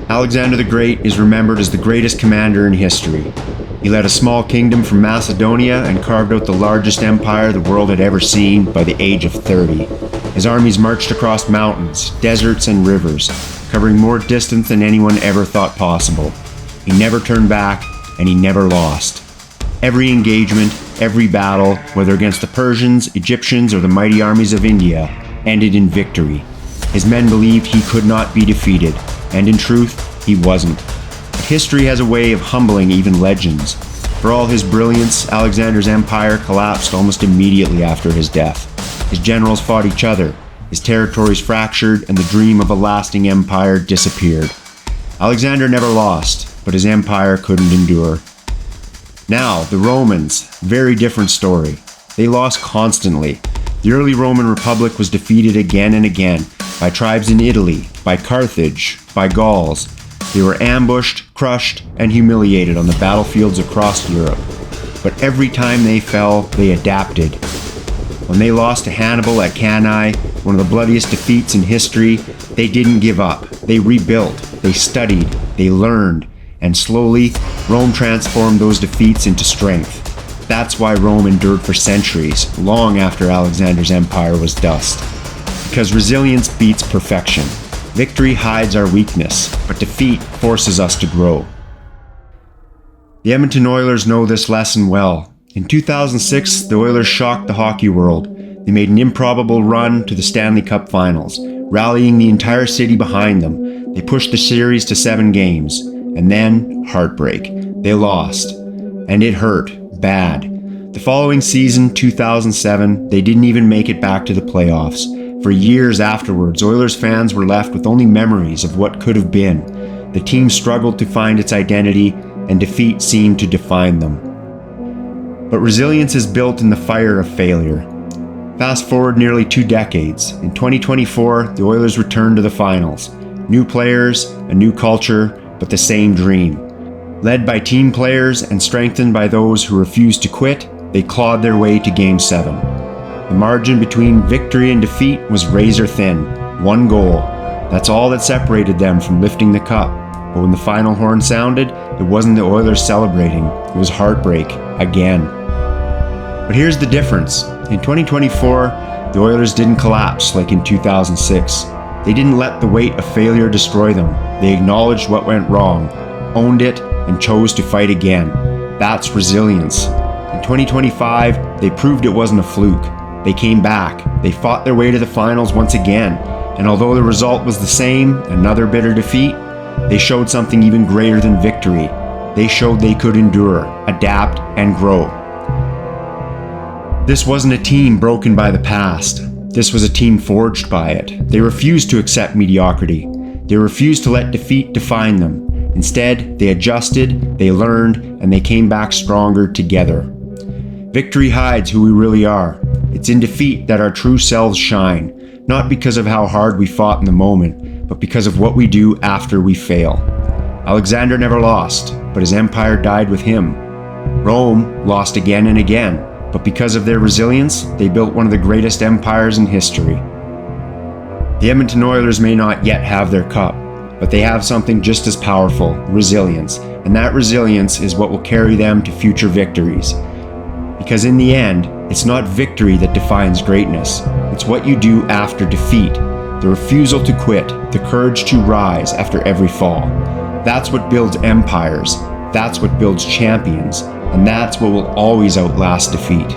Alexander the Great is remembered as the greatest commander in history. He led a small kingdom from Macedonia and carved out the largest empire the world had ever seen by the age of 30. His armies marched across mountains, deserts, and rivers, covering more distance than anyone ever thought possible. He never turned back, and he never lost. Every engagement, every battle, whether against the Persians, Egyptians, or the mighty armies of India, ended in victory. His men believed he could not be defeated, and in truth, he wasn't. But history has a way of humbling even legends. For all his brilliance, Alexander's empire collapsed almost immediately after his death. His generals fought each other, his territories fractured, and the dream of a lasting empire disappeared. Alexander never lost, but his empire couldn't endure. Now, the Romans, very different story. They lost constantly. The early Roman Republic was defeated again and again by tribes in Italy, by Carthage, by Gauls. They were ambushed, crushed, and humiliated on the battlefields across Europe. But every time they fell, they adapted. When they lost to Hannibal at Cannae, one of the bloodiest defeats in history, they didn't give up. They rebuilt, they studied, they learned, and slowly, Rome transformed those defeats into strength. That's why Rome endured for centuries, long after Alexander's empire was dust. Because resilience beats perfection. Victory hides our weakness, but defeat forces us to grow. The Edmonton Oilers know this lesson well. In 2006, the Oilers shocked the hockey world. They made an improbable run to the Stanley Cup Finals, rallying the entire city behind them. They pushed the series to 7 games. And then, heartbreak. They lost. And it hurt. Bad. The following season, 2007, they didn't even make it back to the playoffs. For years afterwards, Oilers fans were left with only memories of what could have been. The team struggled to find its identity, and defeat seemed to define them. But resilience is built in the fire of failure. Fast forward nearly 2 decades. In 2024, the Oilers returned to the finals. New players, a new culture, but the same dream. Led by team players and strengthened by those who refused to quit, they clawed their way to Game 7. The margin between victory and defeat was razor thin. 1 goal. That's all that separated them from lifting the cup. But when the final horn sounded, it wasn't the Oilers celebrating. It was heartbreak. Again. But here's the difference. In 2024, the Oilers didn't collapse like in 2006. They didn't let the weight of failure destroy them. They acknowledged what went wrong, owned it, and chose to fight again. That's resilience. In 2025, they proved it wasn't a fluke. They came back. They fought their way to the finals once again. And although the result was the same, another bitter defeat, they showed something even greater than victory. They showed they could endure, adapt, and grow. This wasn't a team broken by the past. This was a team forged by it. They refused to accept mediocrity. They refused to let defeat define them. Instead, they adjusted, they learned, and they came back stronger together. Victory hides who we really are. It's in defeat that our true selves shine, not because of how hard we fought in the moment, but because of what we do after we fail. Alexander never lost, but his empire died with him. Rome lost again and again, but because of their resilience, they built one of the greatest empires in history. The Edmonton Oilers may not yet have their cup, but they have something just as powerful, resilience, and that resilience is what will carry them to future victories. Because in the end, it's not victory that defines greatness, it's what you do after defeat, the refusal to quit, the courage to rise after every fall. That's what builds empires, that's what builds champions, and that's what will always outlast defeat.